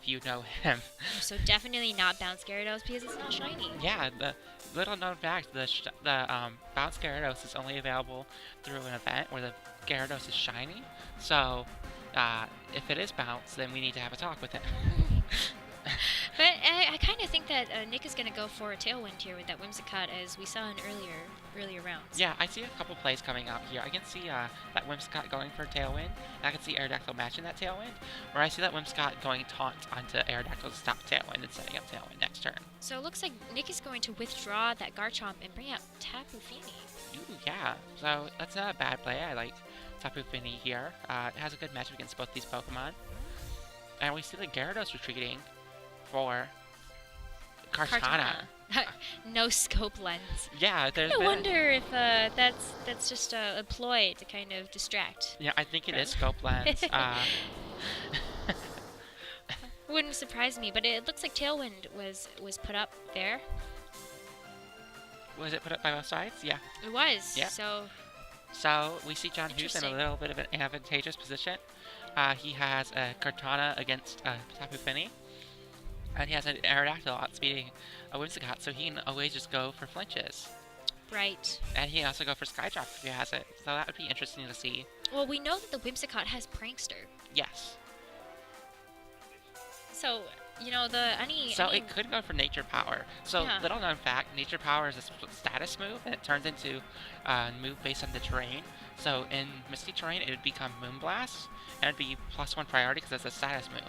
if you know him. So definitely not Bounce Gyarados because it's not shiny. Yeah, the little known fact, the Bounce Gyarados is only available through an event where the Gyarados is shiny. So, if it is Bounce, then we need to have a talk with it. But I kind of think that Nick is going to go for a Tailwind here with that Whimsicott, as we saw in earlier rounds. Yeah, I see a couple plays coming out here. I can see that Whimsicott going for a Tailwind, and I can see Aerodactyl matching that Tailwind, or I see that Whimsicott going Taunt onto Aerodactyl to stop Tailwind and setting up Tailwind next turn. So it looks like Nick is going to withdraw that Garchomp and bring out Tapu Fini. Ooh, yeah. So that's not a bad play. I like Tapu Fini here. It has a good matchup against both these Pokemon. And we see the Gyarados retreating for Kartana. No scope lens. Yeah, there's I wonder if that's just a ploy to kind of distract. Yeah, I think it is scope lens. Wouldn't surprise me, but it looks like Tailwind was put up there. Was it put up by both sides? Yeah. It was. Yeah. So we see John Hughes in a little bit of an advantageous position. He has a Kartana against Tapu Fini. And he has an Aerodactyl outspeeding a Whimsicott, so he can always just go for flinches. Right. And he can also go for Skydrop if he has it. So that would be interesting to see. Well, we know that the Whimsicott has Prankster. Yes. So, you know, it could go for Nature Power. So, yeah. Little known fact, Nature Power is a status move, and it turns into a move based on the terrain. So, in Misty Terrain, it would become Moonblast, and it would be +1 priority because it's a status move.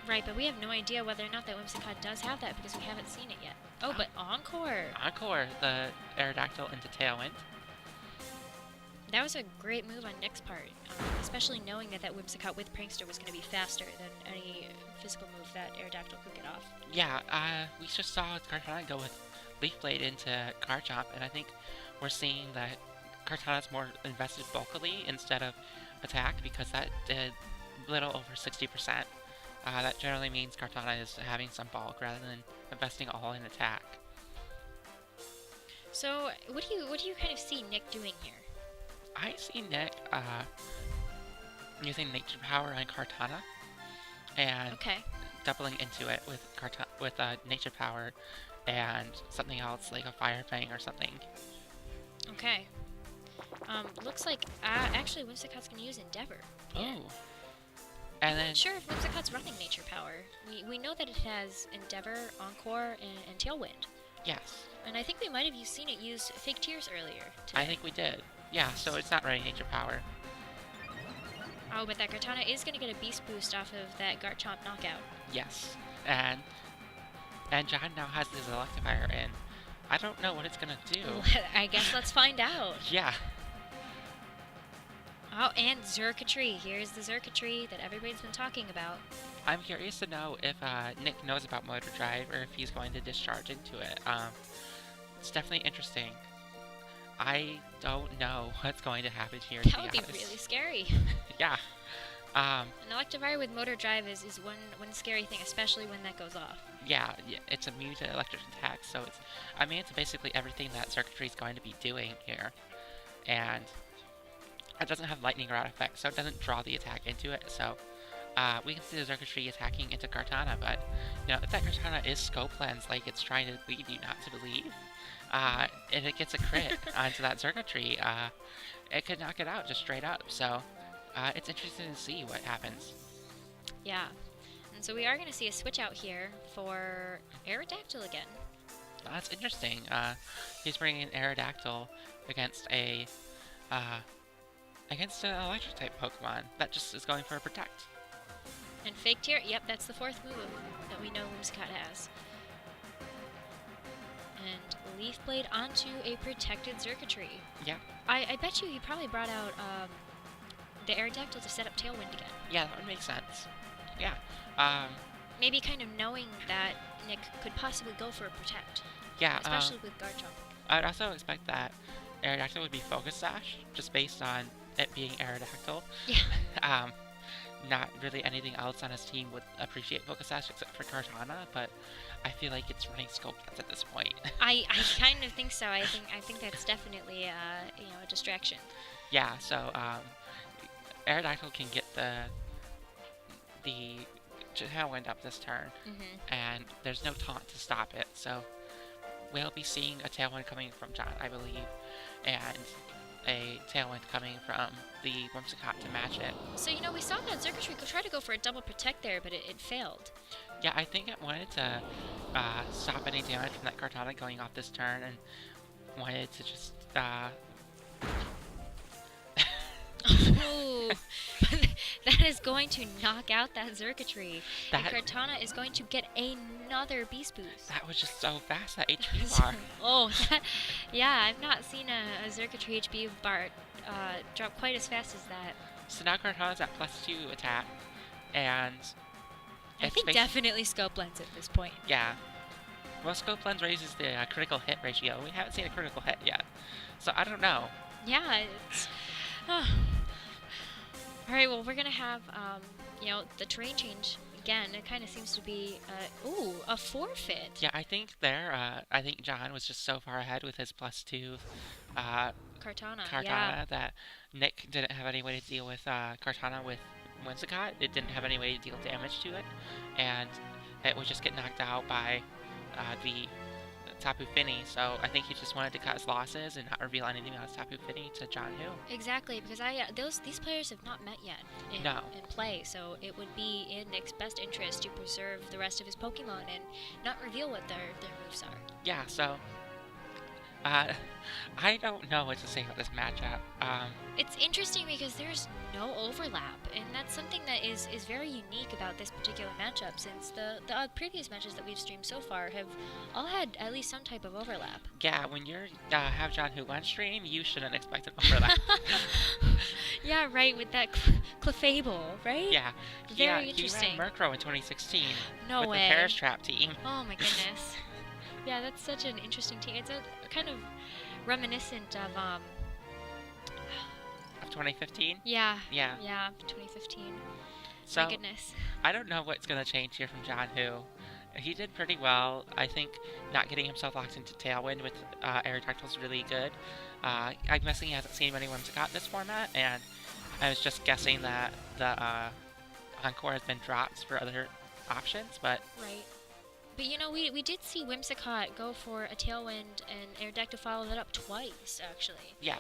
Right, but we have no idea whether or not that Whimsicott does have that because we haven't seen it yet. Oh, but Encore! Encore, the Aerodactyl into Tailwind. That was a great move on Nick's part, especially knowing that Whimsicott with Prankster was going to be faster than any physical move that Aerodactyl could get off. Yeah, we just saw Kartana go with Leaf Blade into Garchomp, and I think we're seeing that Kartana's more invested bulkily instead of attack because that did little over 60%. That generally means Kartana is having some bulk rather than investing all in attack. So, what do you kind of see Nick doing here? I see Nick using Nature Power on Kartana and doubling into it with Nature Power and something else like a Fire Fang or something. Okay. Looks like actually Whimsicott's gonna use Endeavor. Yeah. Oh. And then, I'm not sure if Whimsicott's running Nature Power. We know that it has Endeavor, Encore, and Tailwind. Yes. And I think we might have seen it use Fake Tears earlier today. I think we did. Yeah, so it's not running Nature Power. Oh, but that Kartana is going to get a Beast Boost off of that Garchomp knockout. Yes. And John now has his Electivire, and I don't know what it's going to do. I guess let's find out. Yeah. Oh, and Xurkitree. Here's the Xurkitree that everybody's been talking about. I'm curious to know if Nick knows about Motor Drive or if he's going to discharge into it. It's definitely interesting. I don't know what's going to happen here. That would be really scary. Yeah. An Electivire with Motor Drive is one scary thing, especially when that goes off. Yeah, it's immune to electric attacks, so it's basically everything that Xurkitree is going to be doing here. And it doesn't have lightning rod effect, so it doesn't draw the attack into it. So we can see the Xurkitree attacking into Kartana, but if that Kartana is scope lens like it's trying to lead you not to believe, if it gets a crit onto that Xurkitree, it could knock it out just straight up. So it's interesting to see what happens. Yeah, and so we are going to see a switch out here for Aerodactyl again. That's interesting. He's bringing an Aerodactyl against an electric type Pokemon that just is going for a Protect. And Fake Tear, yep, that's the fourth move that we know Whimsicott has. And Leaf Blade onto a protected Xurkitree. Yeah. I bet you he probably brought out the Aerodactyl to set up Tailwind again. Yeah, that would make sense. Yeah. Maybe kind of knowing that Nick could possibly go for a Protect. Yeah. Especially with Garchomp. I'd also expect that Aerodactyl would be Focus Sash, just based on it being Aerodactyl. Yeah. Not really anything else on his team would appreciate Focus Sash except for Kartana, but I feel like it's running Scope Lens at this point. I kind of think so. I think that's definitely a distraction. Yeah. So Aerodactyl can get the Tailwind up this turn, Mm-hmm. and there's no taunt to stop it, so we'll be seeing a Tailwind coming from John, I believe, and a Tailwind coming from the Whimsicott to match it. So, we saw that Circuitry try to go for a double protect there, but it failed. Yeah, I think it wanted to stop any damage from that Kartana going off this turn, and wanted to just Ooh, that is going to knock out that Circuitry. And Kartana is going to get another Beast Boost. That was just so fast, that HP bar. Oh, yeah, I've not seen a Circuitry HP bar drop quite as fast as that. So now Kartana's at +2 attack, and I think definitely Scope Lens at this point. Yeah. Well, Scope Lens raises the critical hit ratio. We haven't seen a critical hit yet, so I don't know. Yeah, it's... All right, well, we're going to have, the terrain change. Again, it kind of seems to be, a forfeit. Yeah, I think I think John was just so far ahead with his +2 Kartana that Nick didn't have any way to deal with Kartana with Whimsicott. It didn't have any way to deal damage to it, and it would just get knocked out by the Tapu Fini, so I think he just wanted to cut his losses and not reveal anything about his Tapu Fini to John Hu. Exactly, because these players have not met yet in play, so it would be in Nick's best interest to preserve the rest of his Pokemon and not reveal what their moves are. Yeah, so I don't know what to say about this matchup. It's interesting because there's no overlap, and that's something that is very unique about this particular matchup, since the previous matches that we've streamed so far have all had at least some type of overlap. Yeah, when you're have John Hu on stream, you shouldn't expect an overlap. Yeah, right, with that Clefable, right? Yeah. Very interesting. He ran Murkrow in 2016 no with way. the Perish Trap team. Oh my goodness. Yeah, that's such an interesting team. It's a kind of reminiscent of 2015? Yeah. Yeah. Yeah, 2015. So, my goodness. I don't know what's going to change here from John Hu. He did pretty well. I think not getting himself locked into Tailwind with Aerodactyl is really good. I'm guessing he hasn't seen many Whimsicott in this format, and I was just guessing that the Encore has been dropped for other options, but... Right. But we did see Whimsicott go for a Tailwind and Aerodactyl follow that up twice, actually. Yeah.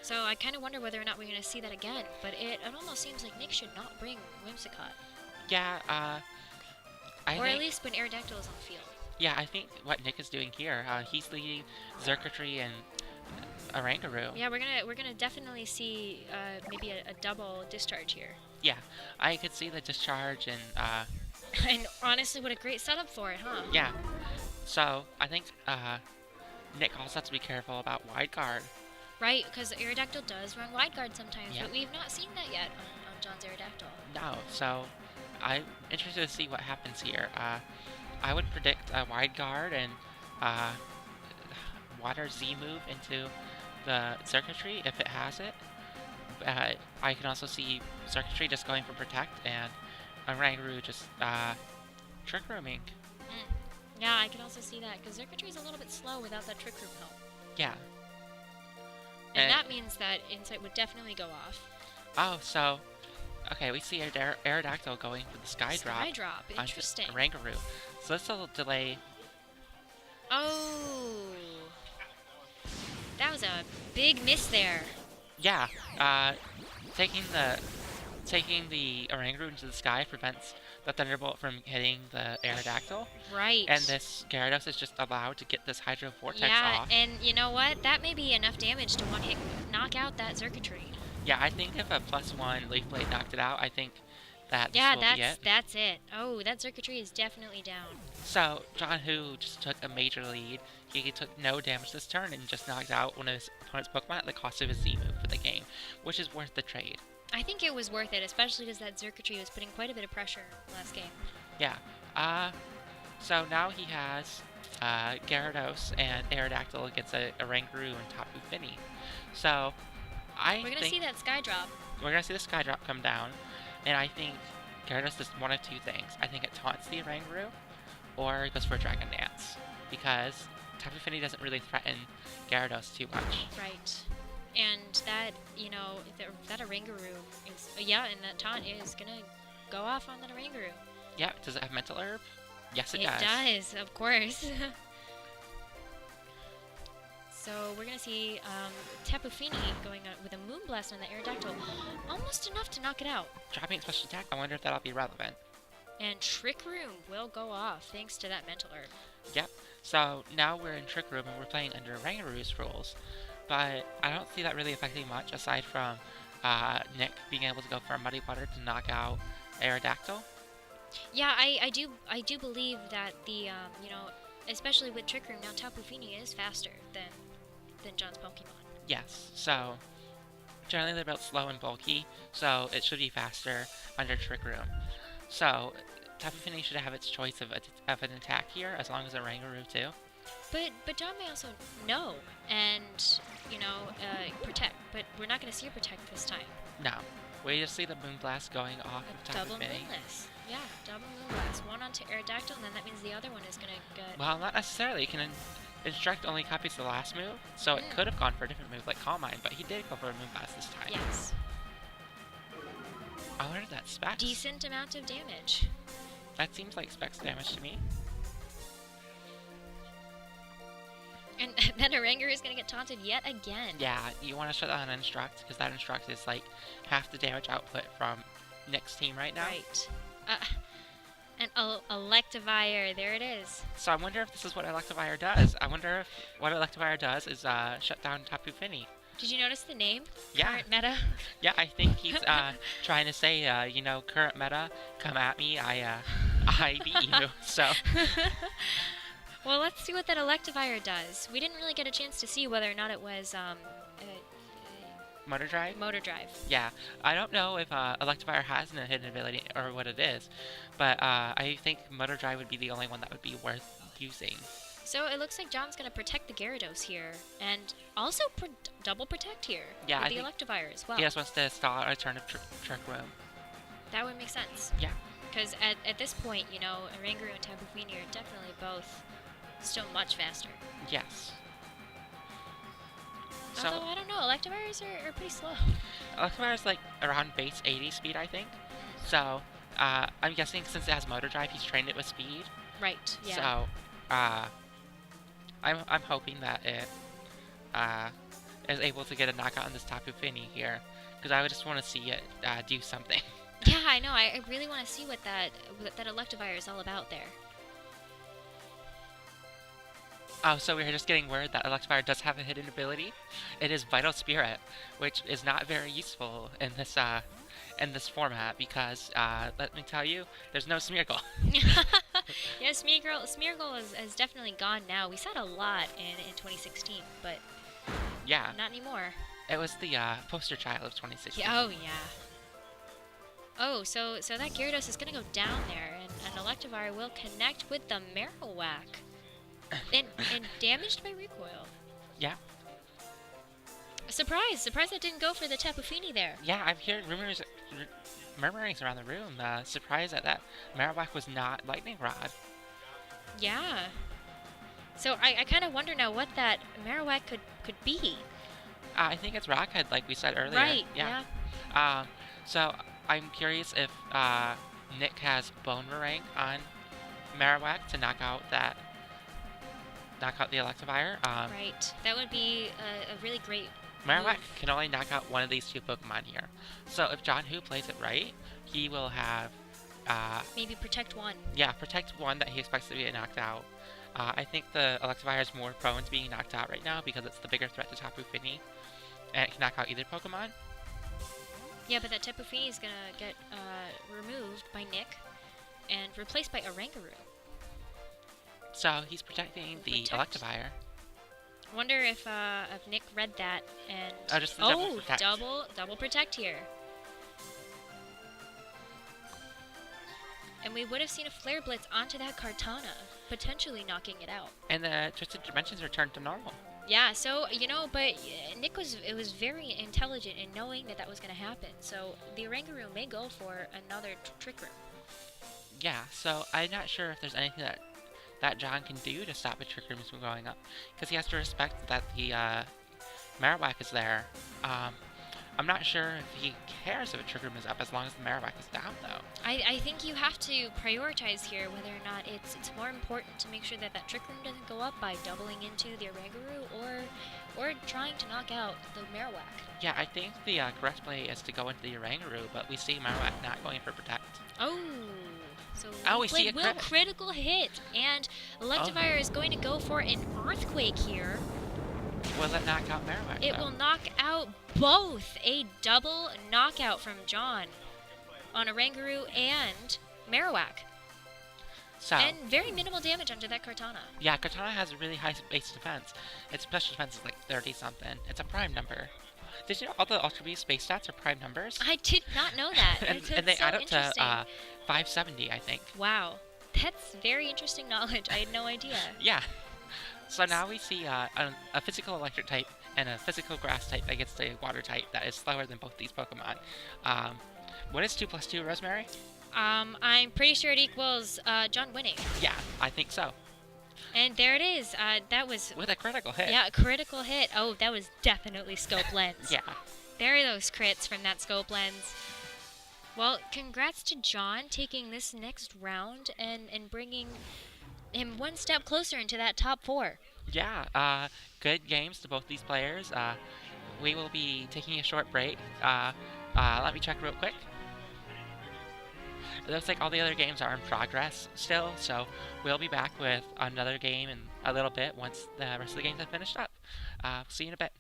So I kind of wonder whether or not we're going to see that again, but it almost seems like Nick should not bring Whimsicott. Yeah, or at least when Aerodactyl is on the field. Yeah, I think what Nick is doing here, he's leading Xurkitree and Oranguru. Yeah, we're gonna definitely see maybe a double discharge here. Yeah, I could see the discharge and and honestly, what a great setup for it, huh? Yeah. So I think Nick also has to be careful about wide guard. Right, because Aerodactyl does run wide guard sometimes, but we've not seen that yet on John's Aerodactyl. No, so I'm interested to see what happens here. I would predict a wide guard and Water Z move into the Xurkitree if it has it. I can also see Xurkitree just going for Protect and Oranguru just Trick Rooming. Yeah, I can also see that, because Xurkitree is a little bit slow without that Trick Room help. Yeah. And that means that Insight would definitely go off. Oh, so... Okay, we see Aerodactyl going for the Sky Drop. Sky Drop, interesting. Oranguru. So this will delay... Oh! That was a big miss there. Yeah, taking the Oranguru into the sky prevents the Thunderbolt from hitting the Aerodactyl. Right. And this Gyarados is just allowed to get this Hydro Vortex off. Yeah, and you know what? That may be enough damage to one-hit knock out that Xurkitree. Yeah, I think if a +1 Leaf Blade knocked it out, I think that yeah, will be it. that's it. Oh, that Xurkitree is definitely down. So, John Hu just took a major lead. He took no damage this turn and just knocked out one of his opponent's Pokemon at the cost of his Z move for the game, which is worth the trade. I think it was worth it, especially because that Xurkitree was putting quite a bit of pressure last game. Yeah. So now he has Gyarados and Aerodactyl against a Oranguru and Tapu Fini. So, we're going to see that Sky Drop. We're going to see the Sky Drop come down, and I think Gyarados does one of two things. I think it taunts the Oranguru, or it goes for a Dragon Dance, because Tapu Fini doesn't really threaten Gyarados too much. Right. And that, that Oranguru is, and that taunt is going to go off on the Oranguru. Yeah, does it have Mental Herb? Yes, it It does. does, of course. So we're going to see Tapu Fini going with a Moonblast on the Aerodactyl. Almost enough to knock it out. Dropping its special attack, I wonder if that'll be relevant. And Trick Room will go off thanks to that Mental Herb. Yep. So now we're in Trick Room and we're playing under Rangaru's rules. But I don't see that really affecting much aside from Nick being able to go for a Muddy Water to knock out Aerodactyl. Yeah, I do believe that the especially with Trick Room now, Tapu Fini is faster than John's Pokemon. Yes. So generally they're both slow and bulky, so it should be faster under Trick Room. So Tapu Fini should have its choice of an attack here, as long as a Rangaroo too. But John may also know and protect. But we're not going to see a protect this time. No, we just see the Moonblast going off of Tapu Double Fini. Moonblast. Yeah, double Moonblast. One onto Aerodactyl, and then that means the other one is going to get. Well, not necessarily. It can Instruct only copies the last move, so it could have gone for a different move like Calm Mind, but he did go for a Moonblast this time. Yes. I wonder if that's Specs. Decent amount of damage. That seems like Specs damage to me. And then Oranguru is going to get taunted yet again. Yeah, you want to shut down Instruct, because that Instruct is like half the damage output from Nick's team right now. Right. An Electivire, there it is. So I wonder if this is what Electivire does. I wonder if what Electivire does is shut down Tapu Fini. Did you notice the name? Yeah. Current meta? Yeah, I think he's trying to say, current meta, come at me, I beat you, so. Well, let's see what that Electivire does. We didn't really get a chance to see whether or not it was, Motor Drive? Motor Drive. Yeah, I don't know if Electivire has a hidden ability or what it is, but I think Motor Drive would be the only one that would be worth using. So it looks like John's going to protect the Gyarados here, and also double protect here Yeah, with the Electivire as well. He just wants to stall a turn of Trick Room. That would make sense. Yeah. Because at this point, Oranguru and Tapu Fini are definitely both still much faster. Yes. Although, I don't know, Electivires are pretty slow. Electivire is like around base 80 speed, I think. So, I'm guessing since it has Motor Drive, he's trained it with speed. Right, yeah. So, I'm hoping that it is able to get a knockout on this Tapu Fini here, because I would just want to see it do something. Yeah, I know. I really want to see what that Electivire is all about there. Oh, so we're just getting word that Electivire does have a hidden ability. It is Vital Spirit, which is not very useful in this format because, let me tell you, there's no Smeargle. Yeah, Smeargle is definitely gone now. We saw it a lot in 2016, but yeah, not anymore. It was the poster child of 2016. Yeah, oh, yeah. Oh, so that Gyarados is going to go down there, and Electivire will connect with the Marowak. And damaged by recoil. Yeah. Surprise that didn't go for the Tapu Fini there. Yeah, I'm hearing murmurings around the room. Surprised that Marowak was not Lightning Rod. Yeah. So I kind of wonder now what that Marowak could be. I think it's Rockhead, like we said earlier. Right, yeah. So I'm curious if Nick has Bone Meringue on Marowak to knock out the Electivire. Right. That would be a really great Marowak can only knock out one of these two Pokemon here. So if John Hu plays it right, he will have... maybe protect one. Yeah, protect one that he expects to be knocked out. I think the Electivire is more prone to being knocked out right now because it's the bigger threat to Tapu Fini. And it can knock out either Pokemon. Yeah, but that Tapu Fini is going to get removed by Nick and replaced by Oranguru. So he's protecting the Electivire. Wonder if Nick read that and just the double protect. double protect here. And we would have seen a Flare Blitz onto that Kartana, potentially knocking it out. And the Twisted Dimensions returned to normal. Yeah, so but Nick was very intelligent in knowing that was going to happen. So the Oranguru may go for another Trick Room. Yeah, so I'm not sure if there's anything that John can do to stop the Trick Rooms from going up, because he has to respect that the Marowak is there. I'm not sure if he cares if a Trick Room is up as long as the Marowak is down, though. I think you have to prioritize here whether or not it's more important to make sure that that Trick Room doesn't go up by doubling into the Oranguru or trying to knock out the Marowak. Yeah, I think the correct play is to go into the Oranguru, but we see Marowak not going for Protect. Oh, so we see a will critical hit, and Electivire is going to go for an Earthquake here. Will it knock out Marowak? It will knock out both. A double knockout from John on Oranguru and Marowak. So, and very minimal damage onto that Kartana. Yeah, Kartana has a really high base defense. Its special defense is like 30-something. It's a prime number. Did you know all the Ultra Beast base stats are prime numbers? I did not know that. and they so add up to 570, I think. Wow. That's very interesting knowledge. I had no idea. Yeah. So now we see a physical electric type and a physical grass type against a water type that is slower than both these Pokemon. What is 2 plus 2, Rosemary? I'm pretty sure it equals John winning. Yeah, I think so. And there it is. That was... with a critical hit. Yeah, a critical hit. Oh, that was definitely Scope Lens. Yeah. There are those crits from that Scope Lens. Well, congrats to John taking this next round and bringing him one step closer into that top 4. Yeah, good games to both these players. We will be taking a short break. Let me check real quick. It looks like all the other games are in progress still, so we'll be back with another game in a little bit once the rest of the games have finished up. See you in a bit.